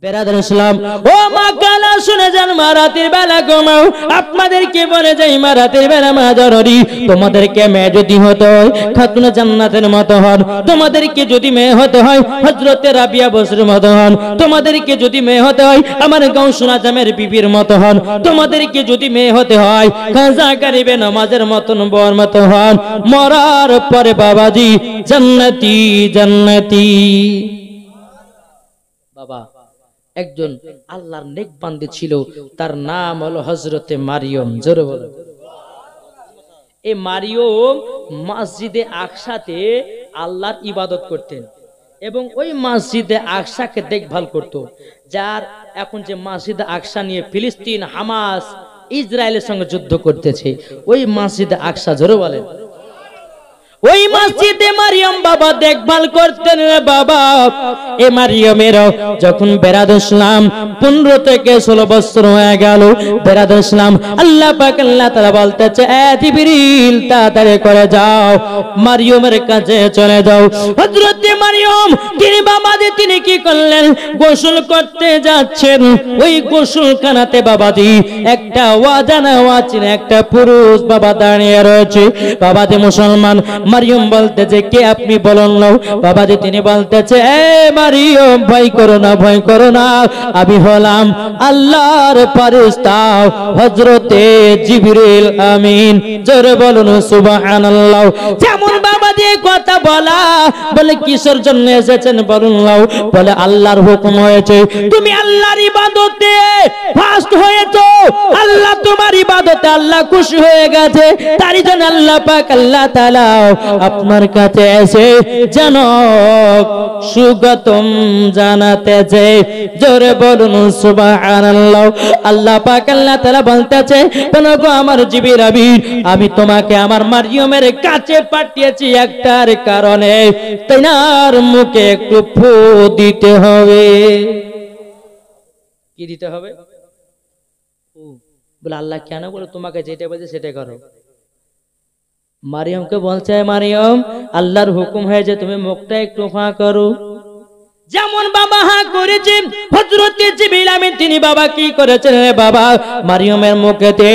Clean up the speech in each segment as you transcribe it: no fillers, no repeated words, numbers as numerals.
বেরাদার ইসলাম ও মা কালা শুনে যান, মা রাতের বেলা ঘুমাও। আপনাদেরকে বলে যাই, মা রাতের বেলা মা জননী, তোমাদেরকে মেয়ে যদি হতে হয় খাতুনে জান্নাতের মতো হন, তোমাদেরকে যদি মেয়ে হতে হয় হযরতে রাবিয়া বসরির মতো হন, তোমাদেরকে যদি মেয়ে হতে হয় আমার গাউসুল আজমের বিবির মতো হন, তোমাদেরকে যদি মেয়ে হতে হয় খাজা গরিবে নামাজের মতন বর মতো হন। মরার পরে বাবাজি জান্নাতি জান্নাতি। বাবা একজন আল্লাহর নেক বান্দী ছিল, তার নাম হলো হযরতে মারিয়ম। জোরে বলো। এই মারিয়ম মসজিদে আকসাতে আল্লাহর ইবাদত করতেন এবং ওই মসজিদে আকসাকে দেখভাল করত। যার এখন যে মসজিদে আকসা নিয়ে ফিলিস্তিন হামাস ইসরায়েলের সঙ্গে যুদ্ধ করতেছে, ওই মসজিদে আকসা। জোরে বলেন। ওই মসজিদে মারিয়ম বাবা দেখভাল করতেন রে বাবা। এ মারিয়মের যখন বেরাদুল ইসলাম 15 থেকে 16 বছর হয়ে গেল, বেরাদুল ইসলাম আল্লাহ পাক আল্লাহ তাআলা বলতেছে, এ জিবরিল তাড়াতাড়ি করে যাও মারিয়মের কাছে চলে যাও। হযরতে মারিয়ম তিনি বাবাজি তিনি কি করলেন, গোসল করতে যাচ্ছেন। ওই গোসলখানাতে বাবাজি একটা ওয়াজানা ওয়াচিন একটা পুরুষ বাবা দাঁড়িয়ে রয়েছে। বাবাজি মুসলমান, মারিয়ম বলতেছে, কে আপনি বলুন না। বাবাজি তিনি বলতেছে, এ মারিয়ম ভয় করো না, ভয় করো না, আমি হলাম আল্লাহর ফেরেশতা হযরতে জিবরিল আমিন। জোরে বলুন সুবহানাল্লাহ। যেমন বাবাজি কথা বলা, বলে কিসের জন্য এসেছেন বলুন না। বলে আল্লাহর হুকুম হয়েছে, তুমি আল্লাহর ইবাদতে ফাস্ট হয়েছো, আল্লাহ তোমার ইবাদতে আল্লাহ খুশি হয়ে গেছে, তারই জন্য আল্লাহ পাক আল্লাহ তাআলা আপনার কাছে এসে যেন সুগতম জানাতেছে। জোরে বলুন সুবহানাল্লাহ। আল্লাহ পাক আল্লাহ তাআলা বলতেছে, বলো গো আমার জিবরিল আমিন, আমি তোমাকে আমার মারিয়মের কাছে পাঠিয়েছি একটার কারণে, তার মুখে একটু ফু দিতে হবে। কি দিতে হবে? বলে আল্লাহ কেন? বলে তোমাকে যেটা বলছে সেটা করো। মারিয়মকে বলছে, মারিয়ম আল্লাহর হুকুম হয়েছে তুমি মুখটা একটু ফাঁ করো। যেমন বাবা হা করেছে হযরতে জিবরিল আমিন তিনি বাবা কি করেছেন রে বাবা, মারিয়মের মুখেতে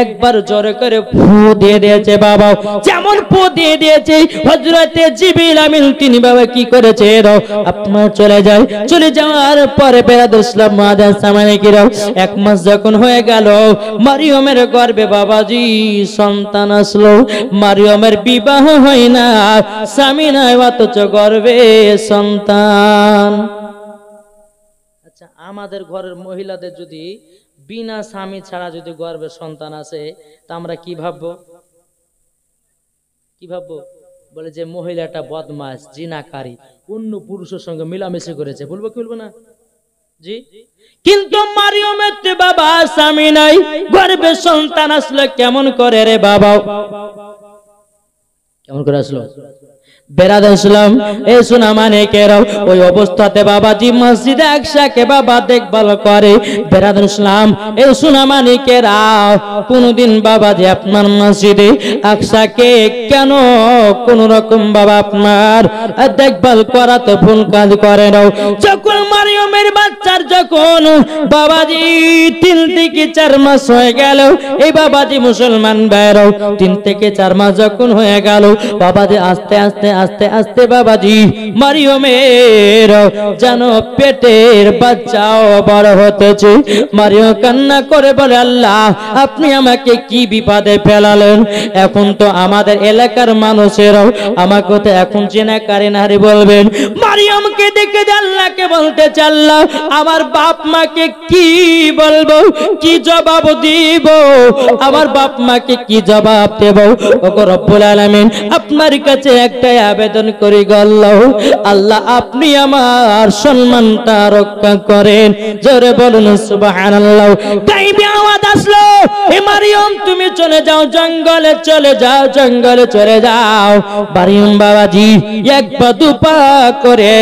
একবার জোরে করে ফু দিয়ে দিয়েছে বাবা। যেমন ফু দিয়ে দিয়েছে হযরতে জিবরিল আমিন তিনি বাবা কি করেছে, আপনার চলে যায়। চলে যাওয়ার পরে বেরাদুল ইসলাম মাদার সামানে কি রাও 1 মাস যখন হয়ে গেল, মারিয়মের গর্ভে বাবাজি সন্তান আসলো। মারিয়মের বিবাহ হয় না, স্বামী নাই, অথচ গর্ভে সন্তান। আচ্ছা, আমাদের ঘরের মহিলাদের যদি বিনা স্বামী ছাড়া যদি গর্ভে সন্তান আসে, তা আমরা কি ভাববো? কি ভাববো? বলে যে মহিলাটা বদমাশ, জিনাকারী, অন্য পুরুষের সঙ্গে মিলামিশি করেছে, বলবো কি বলবো না? জি। কিন্তু মারিয়মের তো বাবা স্বামী নাই, গর্ভে সন্তান আসলে কেমন করে রে বাবা? কেমন করে আসলো? বেরাদুল ইসলাম এ শোনা মানে কেরাও ওই অবস্থাতে বাবাজি মসজিদে আকসাকে বাবা দেখভাল করে। বেরাদুল ইসলাম এ শোনা মানে কেরাও কোনদিন বাবাজি আপনার মসজিদে আকসাকে কেন কোন রকম বাবা আপনার দেখভাল করাতে ভুল কাজ করে নাও। যখন মারিয়মের বাচ্চার যখন বাবাজি 3 থেকে 4 মাস হয়ে গেল, এই বাবাজি মুসলমান ভাইরাও 3 থেকে 4 মাস যখন হয়ে গেল, বাবাজি আস্তে আস্তে আস্তে আস্তে বাবাজি মারিয়মের যেন পেটের বাচ্চাও বড় হতেছে। মারিয়ম কান্না করে বলে, আল্লাহ আপনি আমাকে কি বিপদে ফেলালেন? এখন তো আমাদের এলাকার মানুষেরাও আমাকে তো এখন চেনা কারে নারী বলবেন। মারিয়মকে দেখে আল্লাহকে বলতে, আল্লাহ আমার বাপ মাকে কি বলবো, কি জবাব দিব? আমার বাপ মাকে কি জবাব দেব? ওগো রব্বুল আলামিন আপনার কাছে একটাই আবেদন করি গো আল্লাহ, আল্লাহ আপনি আমার সম্মানটা রক্ষা করেন। জোরে বলুন সুবহানাল্লাহ। গায়বী আওয়াজ আসলো, হে মারিয়ম তুমি চলে যাও জঙ্গলে, চলে যাও জঙ্গলে চলে যাও। মারিয়ম বাবাজি 1 পা 2 পা করে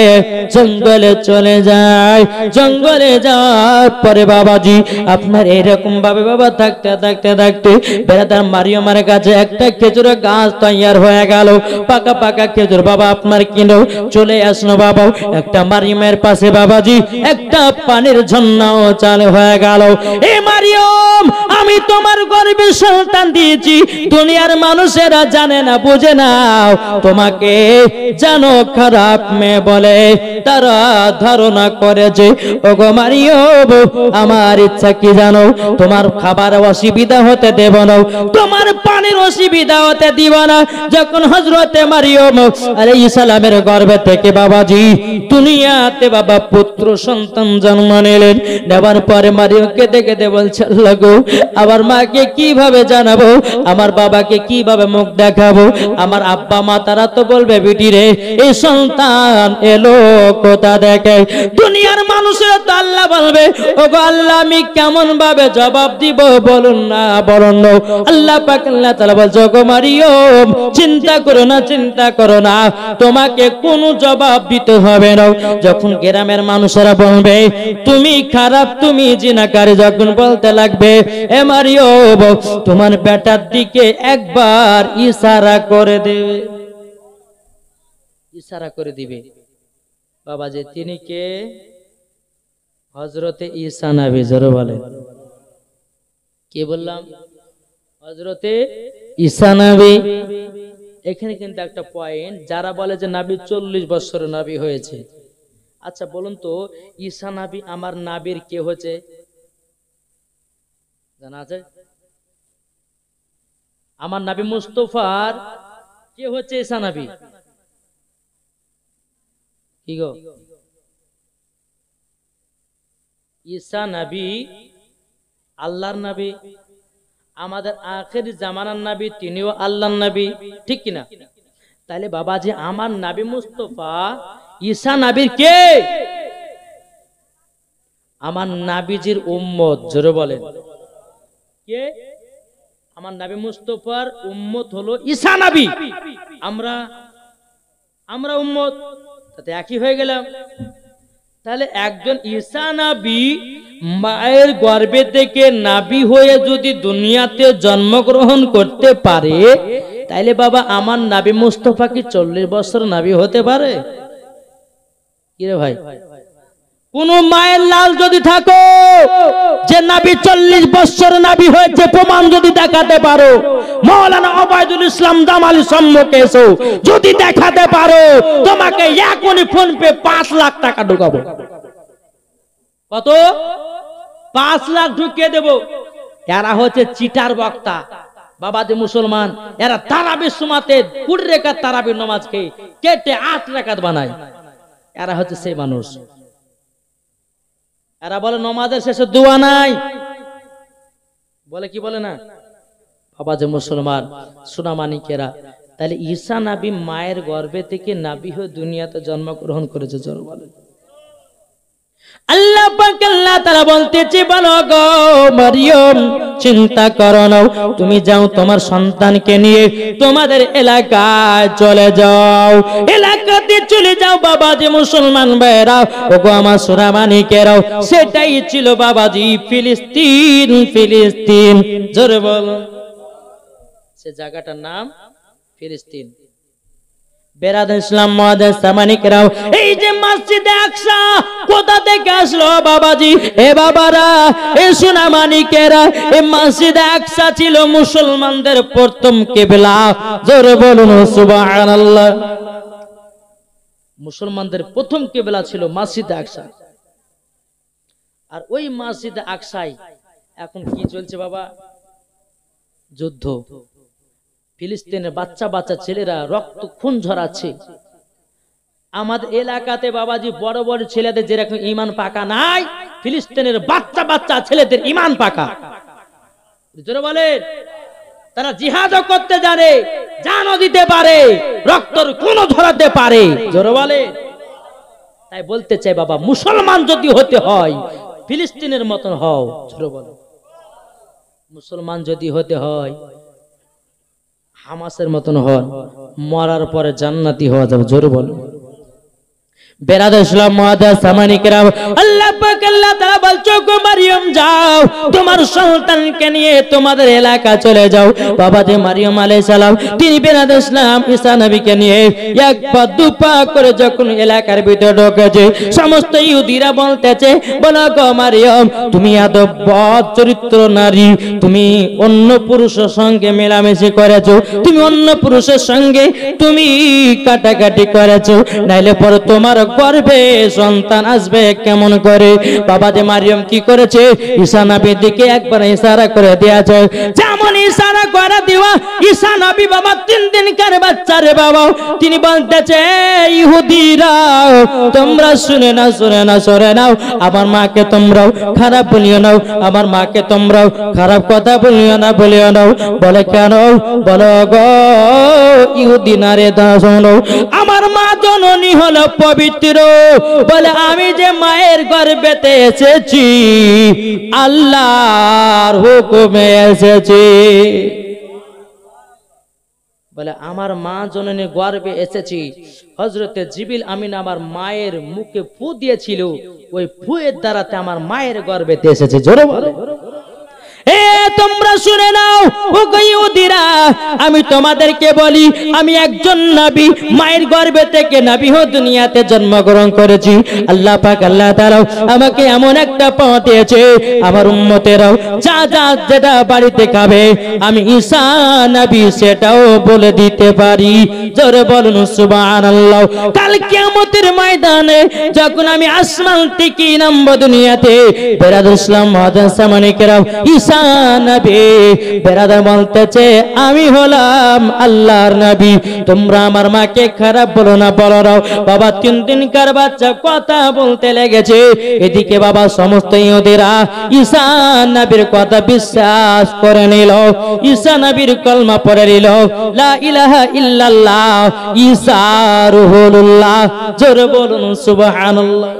জঙ্গলে চলে যায়। জঙ্গলে যাওয়ার পরে বাবাজি আপনার এরকম ভাবে বাবা থাকতে থাকতে থাকতে বেরাদার মারিয়মের কাছে একটা খেজুরের গাছ তৈয়ার হয়ে গেল। পাকা পাকা খেজুর বাবা আপনার কিনো চলে আসলো বাবা একটা মারিয়ামের পাশে বাবাজি একটা পানির ঝর্ণাও চালু হয়ে গেল। এ মারিয়াম আমি তোমার গর্ভে সন্তান দিয়েছি, দুনিয়ার মানুষেরা জানে না বুঝে নাও, তোমাকে জানো খারাপ মেয়ে বলে তারা ধারণা করেছে। ওগো মারিয়াম আমার ইচ্ছা কি জানো, তোমার খাবার অসুবিধা হতে দেব না, তোমার পানির অসুবিধা হতে দিব না। যখন হযরতে মারিয়াম আলাইহিস সালামের গর্ভে থেকে বাবাজি দুনিয়াতে বাবা পুত্র সন্তান জন্ম নিলেন, নেবার পরে মারিয়ামকে দেখে বলছে আল্লাহ গো আমার মাকে কিভাবে জানাবো, আমার বাবাকে কিভাবে মুখ দেখাবো, আমার আব্বা মা তারা তো বলবে বিটি রে এই সন্তান এলো কোথা দেখে। দুনিয়ার মানুষেরা তো আল্লাহ বলবে ওগো আল্লাহ আমি কেমন ভাবে জবাব দিব বলুন না বলুন না। আল্লাহ পাক আল্লাহ তাআলা বলছে ওগো মারিয়াম চিন্তা করো না চিন্তা করো না, তোমাকে কোনো জবাব দিতে হবে না। যখন গ্রামের মানুষেরা বলবে তুমি খারাপ তুমি জিনাকারী, যখন বলতে লাগবে এ মারিয়াম তোমার বেটার দিকে একবার ইশারা করে দেবে, ইশারা করে দিবে বাবা যে তিনি কে, হযরতে ঈসা নবী। জোরে বলেন কে বললাম, হযরতে ঈসা নবী। এখানে কিন্তু একটা পয়েন্ট, যারা বলে যে নবী 40 বছরের নবী হয়েছে, আচ্ছা বলুন তো ঈসা নবী আমার নবীর কে হয়েছে জানা আছে? আমার নবী মুস্তাফার কে হচ্ছে ঈসা নবী? কি গো ঈসা নবী আল্লাহর নবী, আমাদের আখেরি জামানার নবী তিনিও আল্লাহর নবী, ঠিক কিনা? তাহলে বাবাজি আমার নবী মুস্তাফা ঈসা নবীর কে? আমার নবীজির উম্মত। জোরে বলেন কে? আমার নবী মুস্তাফার উম্মত হলো ঈসা নবী, আমরা উম্মত, তাতে একই হয়ে গেলাম। তাহলে একজন ঈসা নবী মায়ের গর্ভে থেকে নবী হয়ে যদি দুনিয়াতে জন্মগ্রহণ করতে পারে, তাইলে বাবা আমার নবী মুস্তাফা কি 40 বছর নবী হতে পারে? কি রে ভাই, কোন মায়ের লাল যদি থাকো যে নবী 40 বছর নবী হয়েছে প্রমাণ যদি দেখাতে পারো, মাওলানা ওবায়দুল ইসলাম জামালি সম্মুখে এসো যদি দেখাতে পারো, তোমাকে এখনই ফোন পে 5 লাখ টাকা ঢুকাবো। কত? 5 লাখ ঢুকিয়ে দেব। এরা হচ্ছে চিটার বক্তা বাবাজি মুসলমান, এরা তারাবির সময়তে 20 রাকাত তারাবির নামাজ খেয়ে কেটে 8 রাকাত বানায়, এরা হচ্ছে সেই মানুষ। এরা বলে নামাজের শেষে দোয়া নাই, বলে কি বলে না বাবাজি মুসলমান সোনামানিকেরা। তাহলে ঈসা নবী মায়ের গর্ভে থেকে নবী হয়ে দুনিয়াতে জন্মগ্রহণ করেছে। জোরে বলেন আল্লাহ পাক আল্লাহ তাআলা বলতেছে বলো গো মারিয়াম চিন্তা করো না, তুমি যাও তোমার সন্তানকে নিয়ে তোমাদের এলাকায় চলে যাও, এলাকাতে চলে যাও বাবাজি মুসলমান ভাইরা ওগো আমার সোনামানিকেরাও। সেটাই ছিল বাবাজি ফিলিস্তিন, ফিলিস্তিন। জোরে বলো সে জায়গাটার নাম ফিলিস্তিন। বেরাদার ইসলাম মুআদ্দাস সামানিকরাও, এই যে মসজিদে আকসা কোথা থেকে আসলো বাবাজি? এ বাবারা এ সোনামানিকেরা, এই মসজিদে আকসা ছিল মুসলমানদের প্রথম কিবলা। জোরে বলুন সুবহানাল্লাহ। মুসলমানদের প্রথম কিবলা ছিল মসজিদে আকসা। আর ওই মসজিদে আকসায় এখন কি চলছে বাবা? যুদ্ধ। ফিলিস্তিনের বাচ্চা বাচ্চা ছেলেরা রক্ত খুন ঝরাচ্ছে। আমাদের এলাকাতে বাবাজি বড় বড় ছেলেদের যেরকম ঈমান পাকা নাই, ফিলিস্তিনের বাচ্চা বাচ্চা ছেলেদের ঈমান পাকা। জোরে বলেন, তারা জিহাদও করতে জানে, জানও দিতে পারে, রক্তর খুনও ঝরাতে পারে। জোরে বলেন। তাই বলতে চাই বাবা মুসলমান যদি হতে হয় ফিলিস্তিনের মতন হও। জোরে বলেন। মুসলমান যদি হতে হয় হামাসের মতন হন, মরার পরে জান্নাতি হওয়া যাবে। জোরে বলো। বেরাদ ইসলাম মুআদ্দাস সামানি কেরাম, আল্লাহ পাক আল্লাহ তাআলা বলছো গো মারিয়াম যাও তোমার সন্তানকে নিয়ে তোমাদের এলাকা চলে যাও। বাবা যে মারিয়াম আলাইহিস সালাম তিনি বেরাদ ইসলাম ঈসা নবীকে নিয়ে এক পা দুপা করে যখন এলাকার ভিতরে ঢোকেছে, সমস্ত ইহুদিরা বলতেছে বলো গো মারিয়াম তুমি এত বদ চরিত্র নারী, তুমি অন্য পুরুষের সঙ্গে মেলামেশি করেছো, তুমি অন্য পুরুষের সঙ্গে তুমি কাটাকাটি করেছো, নাইলে পরে তোমার গর্ভে সন্তান আসবে কেমন করে। বাবা যে মারিয়াম কি করেছে ঈসা নবীর দিকে একবার ইশারা করে দিয়েছে, যেমন ইশারা করে দেওয়া ঈসা নবী বাবা 3 দিনকার বাচ্চা রে বাবা তিনি বলতেছে ইহুদিরা তোমরা শুনে নাও আমার মাকে তোমরাও খারাপ বলিও নাও, আমার মাকে তোমরাও খারাপ কথা বলিও না। বলে কেন? বলো গো ইহুদি নারে শোনো আমার মা জননী হলো পবিত্র, বলে আমি যে মায়ের গর্ভেতে এসেছি আল্লাহর হুকুমে এসেছি। বলে আমার মা জননী গর্ভে এসেছি, হযরতে জিবরিল আমিন আমার মায়ের মুখে ফু দিয়েছিল, ওই ফুয়ের দ্বারাতে আমার মায়ের গর্ভেতে এসেছে। জোরে বলো এ তোমরা শুনে নাও ও ইহুদিরা, আমি তোমাদেরকে বলি আমি একজন নবী, মায়ের গর্ভে থেকে নবী হয়ে দুনিয়াতে জন্মগ্রহণ করেছি। আল্লাহ পাক আল্লাহ তাআলা আমাকে এমন একটা পথ দিয়েছে আমার উম্মতেরাও যা যা যেটা বাড়িতে খাবে আমি ঈসা নবী সেটাও বলে দিতে পারি। জোরে বলুন সুবহানাল্লাহ। কাল কিয়ামতের ময়দানে যখন আমি আসমান থেকে নামব দুনিয়াতে, বেরাদ ইসলাম মুআদ্দাস সামানিকেরাম ঈসা নবী বেরাদার বলতেছে আমি হলাম আল্লাহর নবী, তোমরা আমার মাকে খারাপ বলো না। বলো রাও বাবা 3 দিনকার বাচ্চা কথা বলতে লেগেছে, এদিকে বাবা সমস্ত ইহুদিরা ঈসা নবীর কথা বিশ্বাস করে নিল, ঈসা নবীর কলমা পড়ে নিল লা ইলাহা ইল্লাল্লাহ ঈসা রুহুল্লাহ। জোরে বলুন সুবহানাল্লাহ।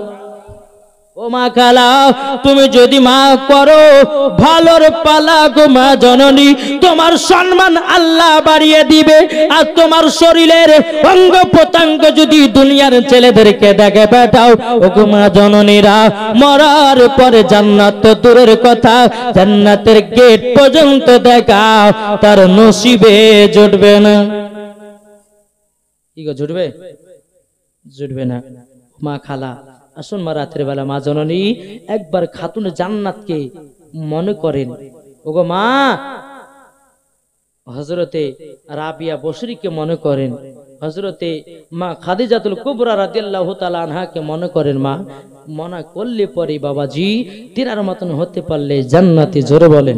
ও মা খালা তুমি যদি মা করো ভালোর পালা গো মা জননী, তোমার সম্মান আল্লাহ বাড়িয়ে দিবে, আর তোমার শরীরের অঙ্গ প্রত্যঙ্গ যদি দুনিয়ার ছেলেদেরকে দেখে পাঠাও ও গো মা জননীরা, মরার পরে জান্নাত তো দূরের কথা জান্নাতের গেট পর্যন্ত দেখা তার নসিবে জুটবে না। কি গো জুটবে না। মা খালা আসুন মা রাতের বেলা মা জননী একবার খাতুন জান্নাতকে মনে করেন। ওগো মা হযরতে রাবিয়া বসরিকে মনে করেন, হযরতে মা খাদিজাতুল কুবরা রাদিয়াল্লাহু তাআলা আনহাকে মনে করেন। মা মনে করলে পরে বাবাজি তিনার মতন হতে পারলে জান্নাতে। জোরে বলেন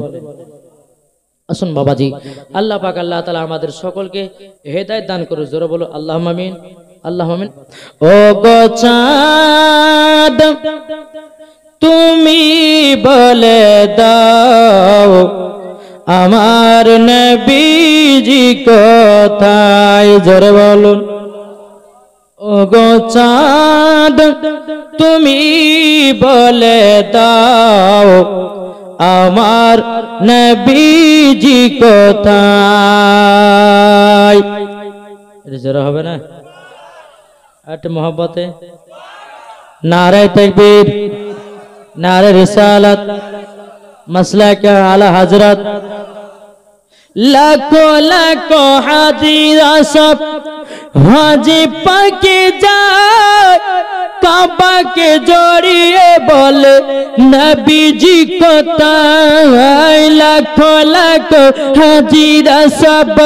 আসুন বাবাজি। আল্লাহ পাক আল্লাহ তাআলা আমাদের সকলকে হেদায়েত দান করুন। জোরে বলো আল্লাহুম্মা আমিন আল্লাহুম্মা আমিন। ও গো চাঁদ তুমি বলে দাও আমার নবীজি কোথায়। জোরে বলুন ও গো চাঁদ তুমি বলে দাও আমার নবীজি কোথায়। এটা জোরে হবে না? একটু মোহব্বতে নারে তাকবীর, নারে রিসালাত, মাসলাকে আলা হযরত। লাখো লাখো হাজিরা সব হাজি পাকে যায়, কাবাকে জড়িয়ে বলে নবীজি কোথায়। লাখো লাখো হাজিরা সব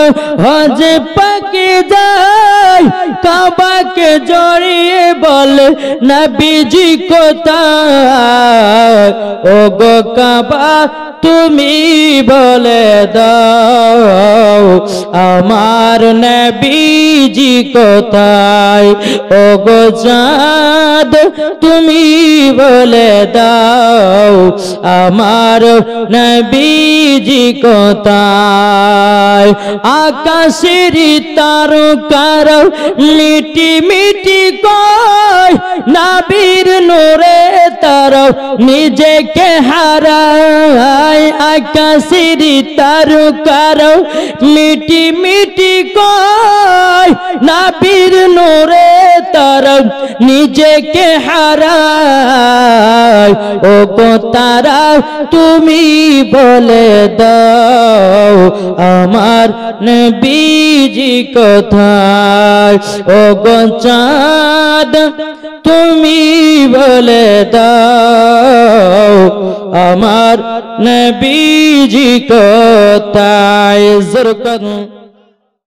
হাজি পাকে যায়, কাবাকে জড়িয়ে বলে নবীজি কোথায়। ও গো কাবা তুমি বলে দাও আমার নবীজি কোথায়। ও গো চাঁদ তুমি বলে দাও আমার নবীজি কোথায়। আকাশের তারকার মিটি মিটি কয় নবীর নূরে তারা নিজেকে হারায় আকাশের তারকার মিটি মিটি কয় নবীর নূরে তারা নিজেকে হারায় ও গো তারা তুমি বলে দাও আমার নবীজি কোথায় ও গো চাঁদ তুমি বলে দাও আমার নবীজি কোথায়।